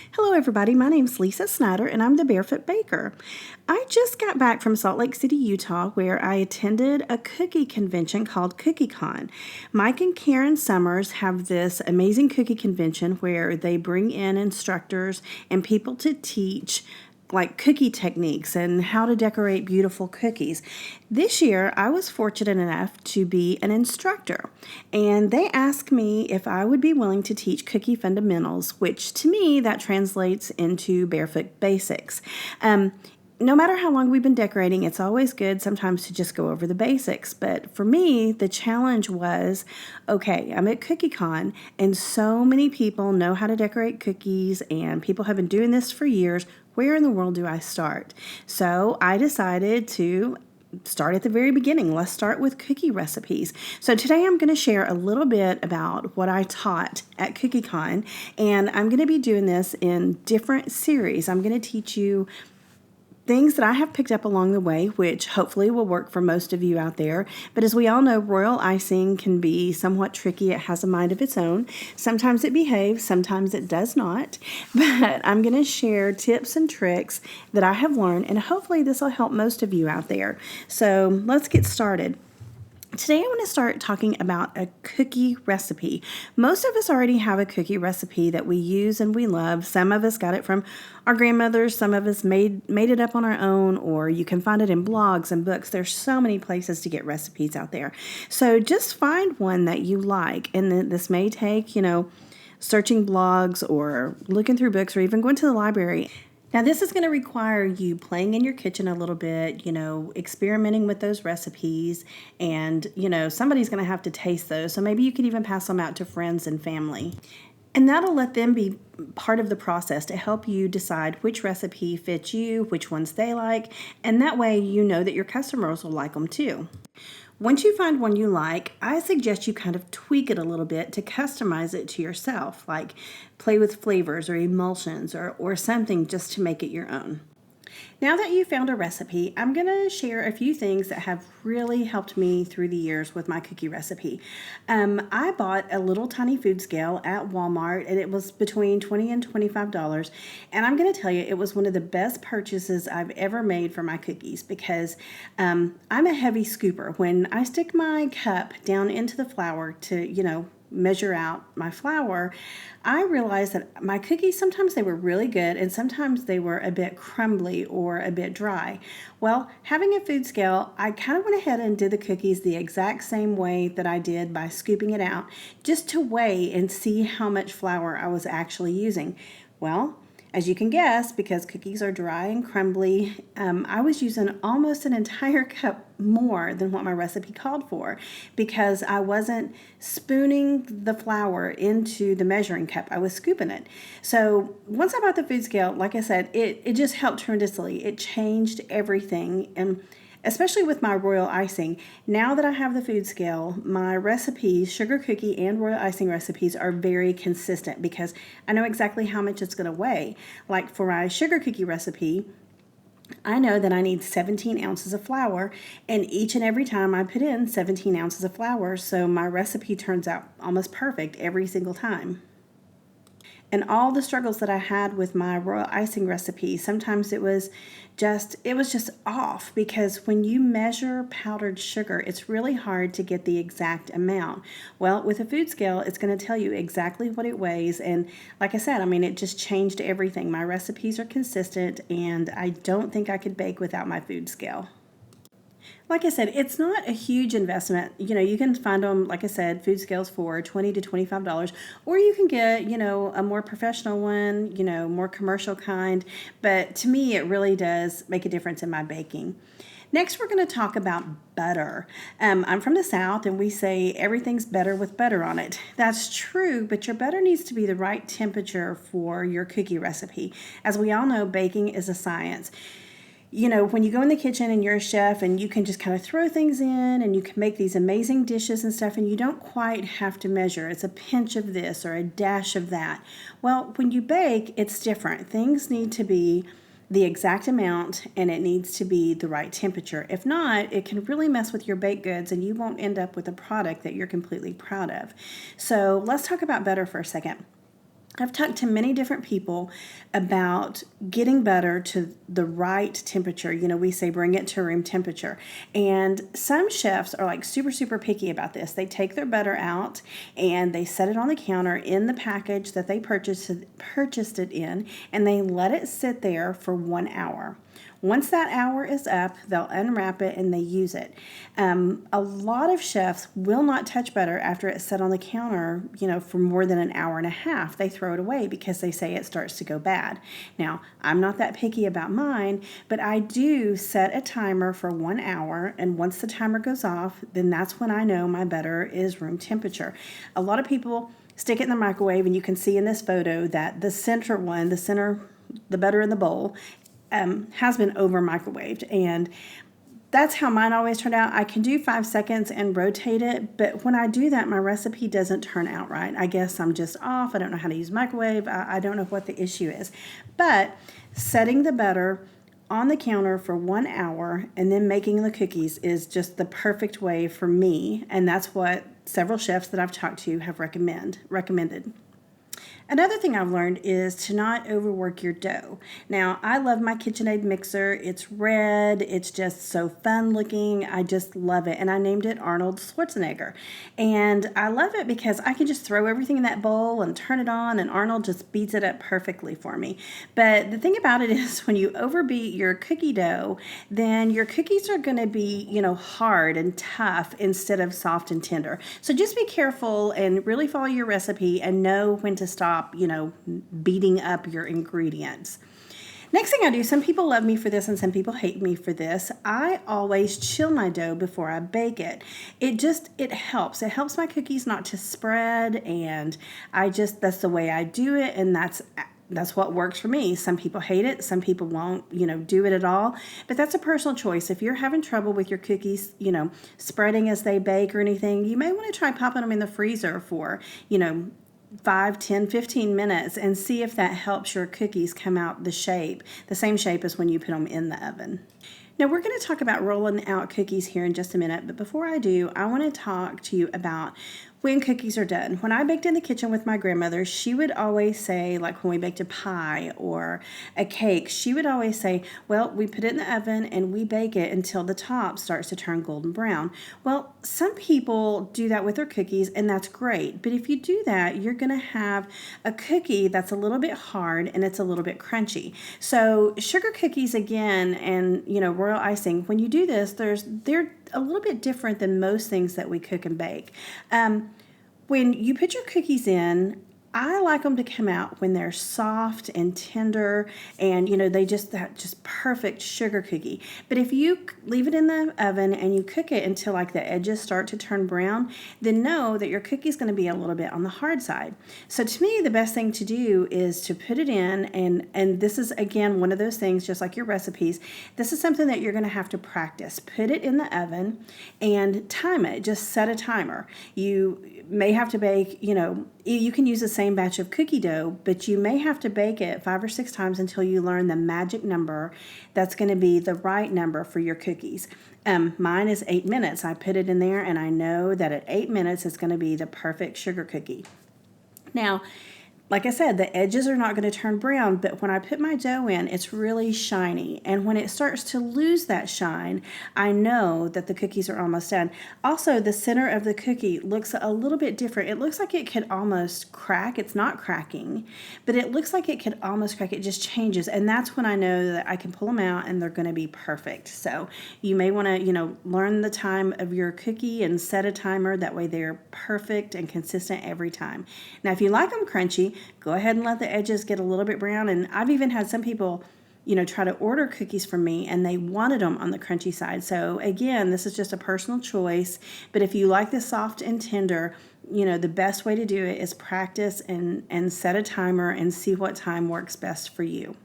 Hello everybody, my name's Lisa Snyder and I'm the Bearfoot Baker. I just got back from Salt Lake City, Utah, where I attended a cookie convention called CookieCon. Mike and Karen Summers have this amazing cookie convention where they bring in instructors and people to teach like cookie techniques and how to decorate beautiful cookies. This year, I was fortunate enough to be an instructor, and they asked me if I would be willing to teach cookie fundamentals, which to me, that translates into barefoot basics. No matter how long we've been decorating, it's always good sometimes to just go over the basics. But for me, the challenge was, okay, I'm at CookieCon, and so many people know how to decorate cookies, and people have been doing this for years. Where in the world do I start? So I decided to start at the very beginning. Let's start with cookie recipes. So today I'm going to share a little bit about what I taught at CookieCon, and I'm going to be doing this in different series. I'm going to teach you things that I have picked up along the way, which hopefully will work for most of you out there. But as we all know, royal icing can be somewhat tricky. It has a mind of its own. Sometimes it behaves, sometimes it does not. But I'm going to share tips and tricks that I have learned, and hopefully this will help most of you out there. So let's get started. Today I want to start talking about a cookie recipe. Most of us already have a cookie recipe that we use and we love. Some of us got it from our grandmothers. Some of us made it up on our own, or you can find it in blogs and books. There's so many places to get recipes out there. So just find one that you like, and this may take, searching blogs or looking through books or even going to the library. Now, this is going to require you playing in your kitchen a little bit, experimenting with those recipes, and, somebody's going to have to taste those. So maybe you could even pass them out to friends and family. And that'll let them be part of the process to help you decide which recipe fits you, which ones they like, and that way you know that your customers will like them too. Once you find one you like, I suggest you kind of tweak it a little bit to customize it to yourself, like play with flavors or emulsions or something just to make it your own. Now that you found a recipe, I'm going to share a few things that have really helped me through the years with my cookie recipe. I bought a little tiny food scale at Walmart, and it was between $20 and $25. And I'm going to tell you, it was one of the best purchases I've ever made for my cookies because I'm a heavy scooper. When I stick my cup down into the flour to, measure out my flour, I realized that my cookies, sometimes they were really good and sometimes they were a bit crumbly or a bit dry. Well, having a food scale, I kind of went ahead and did the cookies the exact same way that I did by scooping it out, just to weigh and see how much flour I was actually using. Well, as you can guess, because cookies are dry and crumbly, I was using almost an entire cup more than what my recipe called for because I wasn't spooning the flour into the measuring cup. I was scooping it. So once I bought the food scale, like I said, it just helped tremendously. It changed everything. And especially with my royal icing, now that I have the food scale, my recipes, sugar cookie and royal icing recipes, are very consistent because I know exactly how much it's going to weigh. Like for my sugar cookie recipe, I know that I need 17 ounces of flour, and each and every time I put in 17 ounces of flour, so my recipe turns out almost perfect every single time. And all the struggles that I had with my royal icing recipe, sometimes it was just off, because when you measure powdered sugar, it's really hard to get the exact amount. Well, with a food scale, it's going to tell you exactly what it weighs, and like I said, it just changed everything. My recipes are consistent, and I don't think I could bake without my food scale. Like I said, it's not a huge investment. You can find them, like I said, food scales for $20 to $25, or you can get, a more professional one, more commercial kind. But to me, it really does make a difference in my baking. Next, we're going to talk about butter. I'm from the South, and we say everything's better with butter on it. That's true, but your butter needs to be the right temperature for your cookie recipe. As we all know, baking is a science. When you go in the kitchen and you're a chef and you can just kind of throw things in and you can make these amazing dishes and stuff, and you don't quite have to measure. It's a pinch of this or a dash of that. Well, when you bake, it's different. Things need to be the exact amount, and it needs to be the right temperature. If not, it can really mess with your baked goods and you won't end up with a product that you're completely proud of. So let's talk about butter for a second. I've talked to many different people about getting butter to the right temperature. We say bring it to room temperature. And some chefs are like super, super picky about this. They take their butter out and they set it on the counter in the package that they purchased it in, and they let it sit there for 1 hour. Once that hour is up, they'll unwrap it and they use it. A lot of chefs will not touch butter after it's set on the counter, for more than an hour and a half. They throw it away because they say it starts to go bad. Now, I'm not that picky about mine, but I do set a timer for 1 hour, and once the timer goes off, then that's when I know my butter is room temperature. A lot of people stick it in the microwave, and you can see in this photo that the butter in the bowl, has been over microwaved, and that's how mine always turned out. I can do 5 seconds and rotate it, but when I do that, my recipe doesn't turn out right. I guess I'm just off. I don't know how to use microwave. I don't know what the issue is. But setting the butter on the counter for 1 hour and then making the cookies is just the perfect way for me, and that's what several chefs that I've talked to have recommended. Another thing I've learned is to not overwork your dough. Now, I love my KitchenAid mixer. It's red. It's just so fun looking. I just love it. And I named it Arnold Schwarzenegger. And I love it because I can just throw everything in that bowl and turn it on, and Arnold just beats it up perfectly for me. But the thing about it is when you overbeat your cookie dough, then your cookies are going to be, hard and tough instead of soft and tender. So just be careful and really follow your recipe and know when to stop, beating up your ingredients. Next thing I do, some people love me for this and some people hate me for this. I always chill my dough before I bake it. It helps. It helps my cookies not to spread, and that's the way I do it, and that's what works for me. Some people hate it. Some people won't, do it at all. But that's a personal choice. If you're having trouble with your cookies, spreading as they bake or anything, you may want to try popping them in the freezer for, 5, 10, 15 minutes and see if that helps your cookies come out the same shape as when you put them in the oven. Now, we're going to talk about rolling out cookies here in just a minute, but before I do, I want to talk to you about when cookies are done. When I baked in the kitchen with my grandmother, she would always say, like when we baked a pie or a cake, she would always say, well, we put it in the oven and we bake it until the top starts to turn golden brown. Well, some people do that with their cookies, and that's great. But if you do that, you're going to have a cookie that's a little bit hard and it's a little bit crunchy. So sugar cookies again, and royal icing, when you do this, they're a little bit different than most things that we cook and bake. When you put your cookies in, I like them to come out when they're soft and tender, and they that just perfect sugar cookie. But if you leave it in the oven and you cook it until like the edges start to turn brown, then know that your cookie's going to be a little bit on the hard side. So to me, the best thing to do is to put it in, and this is again one of those things, just like your recipes. This is something that you're going to have to practice. Put it in the oven and time it. Just set a timer. You may have to bake, you can use the same batch of cookie dough, but you may have to bake it 5 or 6 times until you learn the magic number that's going to be the right number for your cookies. Mine is 8 minutes. I put it in there, and I know that at 8 minutes it's going to be the perfect sugar cookie. Now, like I said, the edges are not going to turn brown, but when I put my dough in, it's really shiny. And when it starts to lose that shine, I know that the cookies are almost done. Also, the center of the cookie looks a little bit different. It looks like it could almost crack. It's not cracking, but it looks like it could almost crack. It just changes. And that's when I know that I can pull them out and they're going to be perfect. So you may want to, learn the time of your cookie and set a timer. That way they're perfect and consistent every time. Now, if you like them crunchy, go ahead and let the edges get a little bit brown. And I've even had some people, try to order cookies from me and they wanted them on the crunchy side. So again, this is just a personal choice. But if you like the soft and tender, the best way to do it is practice and set a timer and see what time works best for you.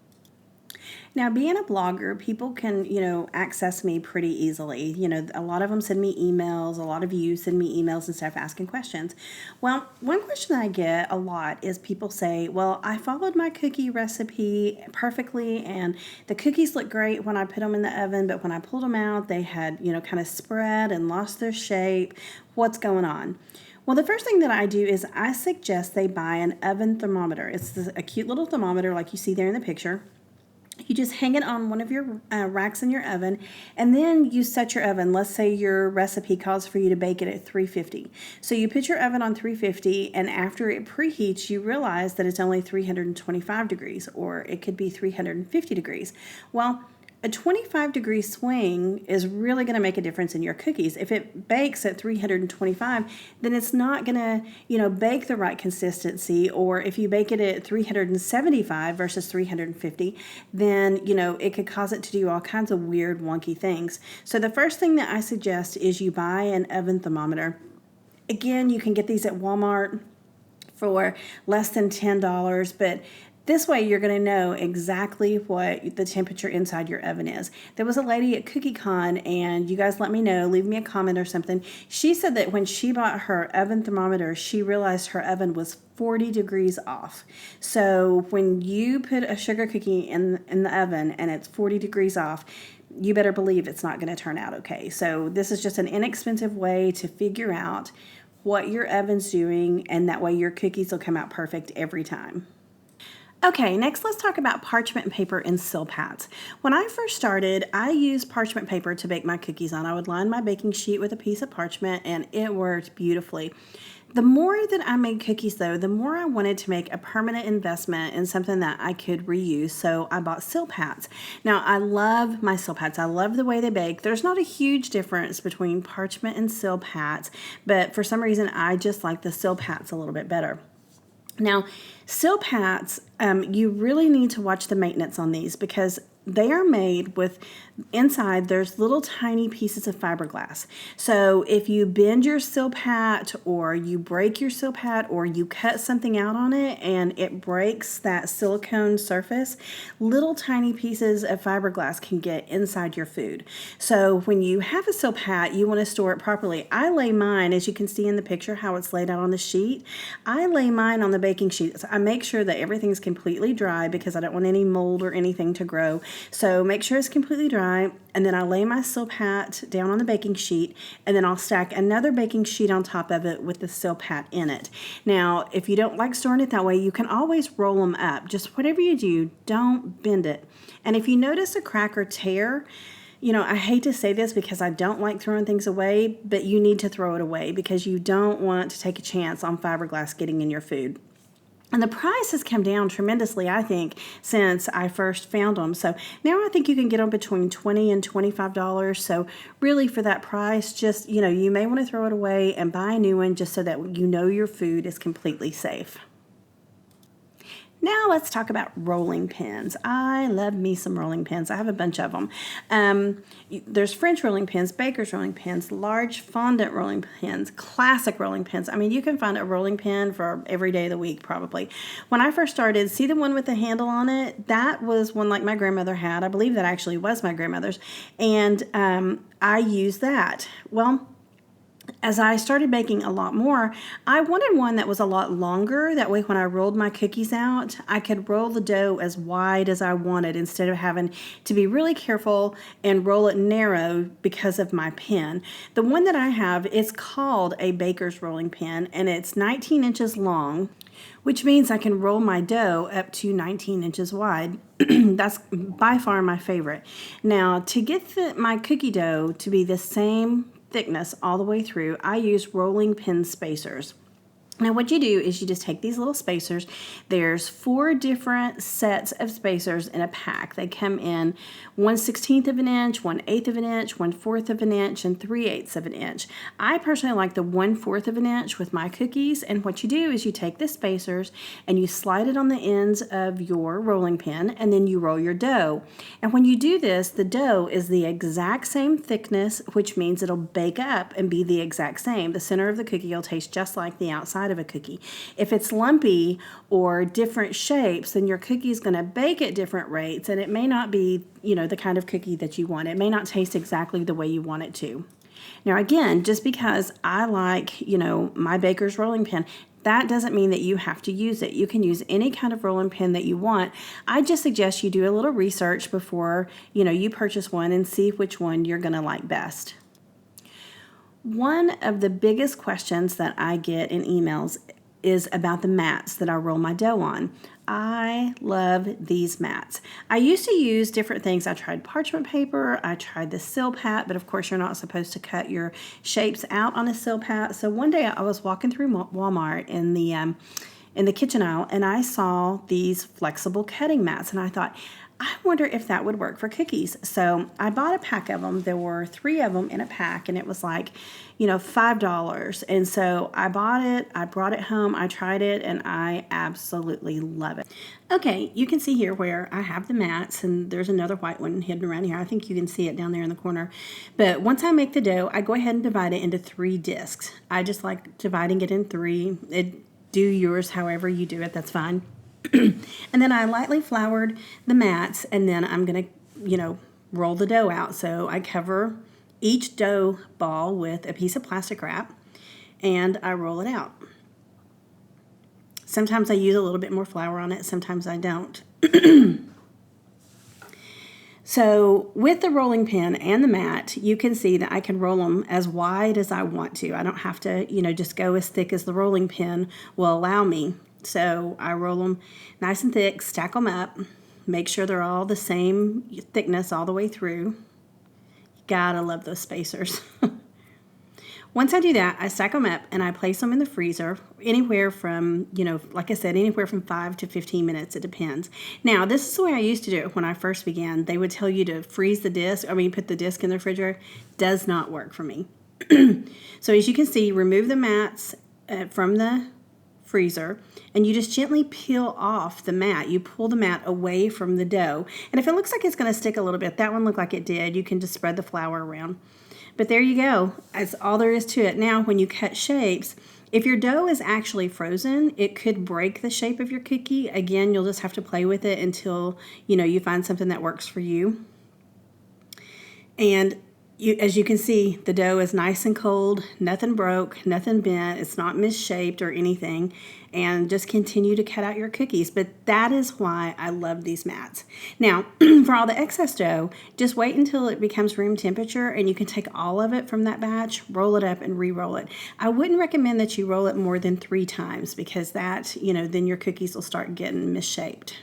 Now, being a blogger, people can, access me pretty easily. A lot of them send me emails. A lot of you send me emails and stuff asking questions. Well, one question that I get a lot is people say, well, I followed my cookie recipe perfectly and the cookies look great when I put them in the oven, but when I pulled them out, they had, kind of spread and lost their shape. What's going on? Well, the first thing that I do is I suggest they buy an oven thermometer. It's a cute little thermometer like you see there in the picture. You just hang it on one of your racks in your oven, and then you set your oven. Let's say your recipe calls for you to bake it at 350. So you put your oven on 350, and after it preheats, you realize that it's only 325 degrees, or it could be 350 degrees. Well, a 25-degree swing is really going to make a difference in your cookies. If it bakes at 325, then it's not going to, bake the right consistency. Or if you bake it at 375 versus 350, then, it could cause it to do all kinds of weird, wonky things. So the first thing that I suggest is you buy an oven thermometer. Again, you can get these at Walmart for less than $10, but this way you're going to know exactly what the temperature inside your oven is. There was a lady at CookieCon, and you guys let me know, leave me a comment or something. She said that when she bought her oven thermometer, she realized her oven was 40 degrees off. So when you put a sugar cookie in the oven and it's 40 degrees off, you better believe it's not going to turn out okay. So this is just an inexpensive way to figure out what your oven's doing, and that way your cookies will come out perfect every time. Okay, next let's talk about parchment paper and Silpats. When I first started, I used parchment paper to bake my cookies on. I would line my baking sheet with a piece of parchment, and it worked beautifully. The more that I made cookies, though, the more I wanted to make a permanent investment in something that I could reuse, so I bought Silpats. Now, I love my Silpats. I love the way they bake. There's not a huge difference between parchment and Silpats, but for some reason, I just like the Silpats a little bit better. Now, Silpats, you really need to watch the maintenance on these, because they are made with, inside there's little tiny pieces of fiberglass. So if you bend your Silpat, or you break your Silpat, or you cut something out on it and it breaks that silicone surface, little tiny pieces of fiberglass can get inside your food. So when you have a Silpat, you want to store it properly. I lay mine, as you can see in the picture how it's laid out on the sheet, I lay mine on the baking sheet. So I make sure that everything's completely dry, because I don't want any mold or anything to grow. So make sure it's completely dry, and then I lay my Silpat down on the baking sheet, and then I'll stack another baking sheet on top of it with the Silpat in it. Now, if you don't like storing it that way, you can always roll them up. Just whatever you do, don't bend it. And if you notice a crack or tear, I hate to say this because I don't like throwing things away, but you need to throw it away, because you don't want to take a chance on fiberglass getting in your food. And the price has come down tremendously, I think, since I first found them. So now I think you can get them between $20 and $25. So really, for that price, just, you may want to throw it away and buy a new one, just so that your food is completely safe. Now let's talk about rolling pins. I love me some rolling pins. I have a bunch of them. There's French rolling pins, Baker's rolling pins, large fondant rolling pins, classic rolling pins. I mean, you can find a rolling pin for every day of the week, probably. When I first started, see the one with the handle on it? That was one like my grandmother had. I believe that actually was my grandmother's. And I used that. Well, as I started baking a lot more, I wanted one that was a lot longer. That way, when I rolled my cookies out, I could roll the dough as wide as I wanted, instead of having to be really careful and roll it narrow because of my pin. The one that I have is called a Baker's rolling pin, and it's 19 inches long, which means I can roll my dough up to 19 inches wide. That's by far my favorite. Now, to get my cookie dough to be the same thickness all the way through, I use rolling pin spacers. Now what you do is you just take these little spacers. There's 4 different sets of spacers in a pack. They come in 1/16 of an inch, 1/8 of an inch, 1/4 of an inch, and 3/8 of an inch. I personally like the 1/4 of an inch with my cookies, and what you do is you take the spacers and you slide it on the ends of your rolling pin, and then you roll your dough. And when you do this, the dough is the exact same thickness, which means it'll bake up and be the exact same. The center of the cookie will taste just like the outside of a cookie. If it's lumpy or different shapes, then your cookie is going to bake at different rates, and it may not be, the kind of cookie that you want. It may not taste exactly the way you want it to. Now again, just because I like, my Baker's rolling pin, that doesn't mean that you have to use it. You can use any kind of rolling pin that you want. I just suggest you do a little research before, you purchase one, and see which one you're going to like best. One of the biggest questions that I get in emails is about the mats that I roll my dough on. I love these mats. I used to use different things. I tried parchment paper, I tried the Silpat, but of course you're not supposed to cut your shapes out on a Silpat. So one day I was walking through Walmart in the kitchen aisle, and I saw these flexible cutting mats, and I thought, I wonder if that would work for cookies. So I bought a pack of them. There were 3 of them in a pack, and it was like, $5. And so I bought it, I brought it home, I tried it, and I absolutely love it. Okay, you can see here where I have the mats, and there's another white one hidden around here. I think you can see it down there in the corner. But once I make the dough, I go ahead and divide it into 3 discs. I just like dividing it in 3. Do yours however you do it, that's fine. And then I lightly floured the mats, and then I'm going to, roll the dough out. So I cover each dough ball with a piece of plastic wrap, and I roll it out. Sometimes I use a little bit more flour on it, sometimes I don't. So with the rolling pin and the mat, you can see that I can roll them as wide as I want to. I don't have to, just go as thick as the rolling pin will allow me. So I roll them nice and thick, stack them up, make sure they're all the same thickness all the way through. You gotta love those spacers. Once I do that, I stack them up and I place them in the freezer anywhere from, like I said, anywhere from 5 to 15 minutes. It depends. Now, this is the way I used to do it when I first began. They would tell you to freeze the disc, put the disc in the refrigerator. Does not work for me. So as you can see, remove the mats from the freezer, and you just gently peel off the mat. You pull the mat away from the dough, and if it looks like it's going to stick a little bit, that one looked like it did, you can just spread the flour around. But there you go. That's all there is to it. Now, when you cut shapes, if your dough is actually frozen, it could break the shape of your cookie. Again, you'll just have to play with it until you find something that works for you. And as you can see, the dough is nice and cold, nothing broke, nothing bent, it's not misshaped or anything, and just continue to cut out your cookies. But that is why I love these mats. Now, for all the excess dough, just wait until it becomes room temperature, and you can take all of it from that batch, roll it up, and re-roll it. I wouldn't recommend that you roll it more than 3 times, because that, then your cookies will start getting misshaped.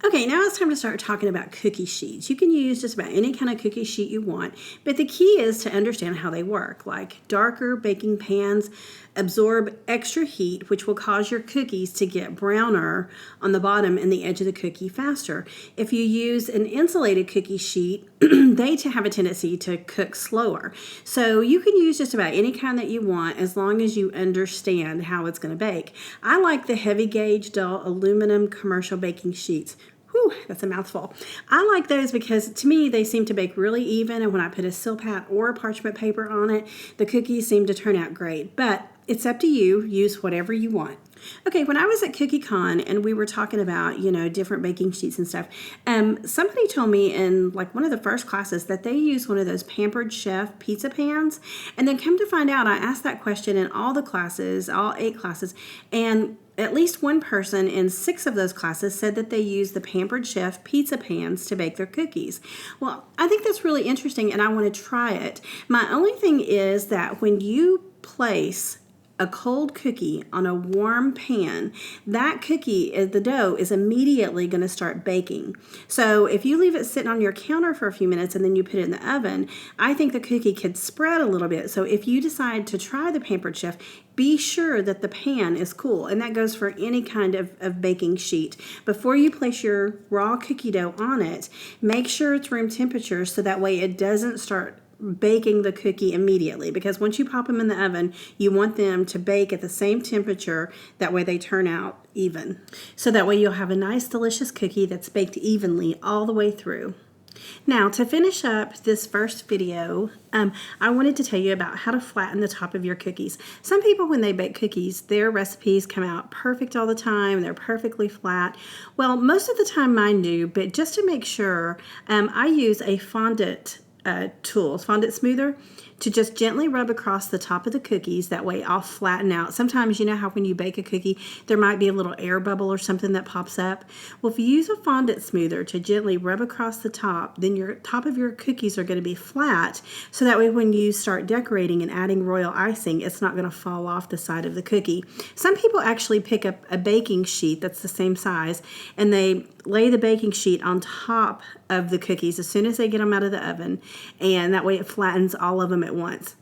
Okay, now it's time to start talking about cookie sheets. You can use just about any kind of cookie sheet you want, but the key is to understand how they work. Like darker baking pans absorb extra heat, which will cause your cookies to get browner on the bottom and the edge of the cookie faster. If you use an insulated cookie sheet, they have a tendency to cook slower. So you can use just about any kind that you want as long as you understand how it's going to bake. I like the heavy gauge dull aluminum commercial baking sheets. Whew, that's a mouthful. I like those because to me they seem to bake really even, and when I put a Silpat or a parchment paper on it, the cookies seem to turn out great. But it's up to you. Use whatever you want. Okay, when I was at CookieCon and we were talking about, different baking sheets and stuff, somebody told me in like one of the first classes that they use one of those Pampered Chef pizza pans. And then come to find out, I asked that question in all the classes, all 8 classes, and at least one person in 6 of those classes said that they use the Pampered Chef pizza pans to bake their cookies. Well, I think that's really interesting and I want to try it. My only thing is that when you place a cold cookie on a warm pan, that cookie, the dough, is immediately going to start baking. So if you leave it sitting on your counter for a few minutes and then you put it in the oven, I think the cookie could spread a little bit. So if you decide to try the Pampered Chef, be sure that the pan is cool, and that goes for any kind of baking sheet. Before you place your raw cookie dough on it, make sure it's room temperature so that way it doesn't start baking the cookie immediately, because once you pop them in the oven, you want them to bake at the same temperature. That way they turn out even. So that way you'll have a nice delicious cookie that's baked evenly all the way through. Now, to finish up this first video, I wanted to tell you about how to flatten the top of your cookies. Some people, when they bake cookies, their recipes come out perfect all the time. They're perfectly flat. Well, most of the time mine do, but just to make sure, I use a fondant fondant smoother, to just gently rub across the top of the cookies. That way I'll flatten out. Sometimes you know how when you bake a cookie, there might be a little air bubble or something that pops up. Well, if you use a fondant smoother to gently rub across the top, then your top of your cookies are going to be flat. So that way when you start decorating and adding royal icing, it's not going to fall off the side of the cookie. Some people actually pick up a baking sheet that's the same size, and they lay the baking sheet on top of the cookies as soon as they get them out of the oven, and that way it flattens all of them at once.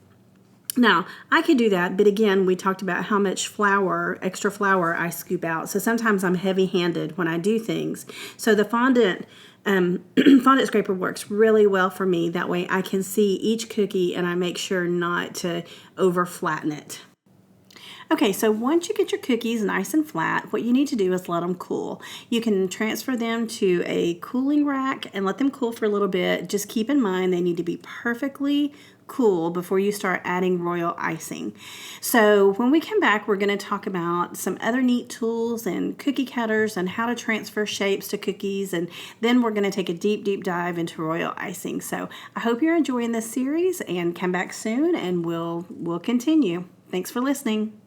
Now, I could do that, but again, we talked about how much flour, extra flour, I scoop out. So sometimes I'm heavy-handed when I do things. So the fondant fondant scraper works really well for me. That way I can see each cookie and I make sure not to over flatten it. Okay, so once you get your cookies nice and flat, what you need to do is let them cool. You can transfer them to a cooling rack and let them cool for a little bit. Just keep in mind they need to be perfectly cool before you start adding royal icing. So when we come back, we're going to talk about some other neat tools and cookie cutters and how to transfer shapes to cookies, and then we're going to take a deep dive into royal icing. So I hope you're enjoying this series, and come back soon and we'll continue. Thanks for listening.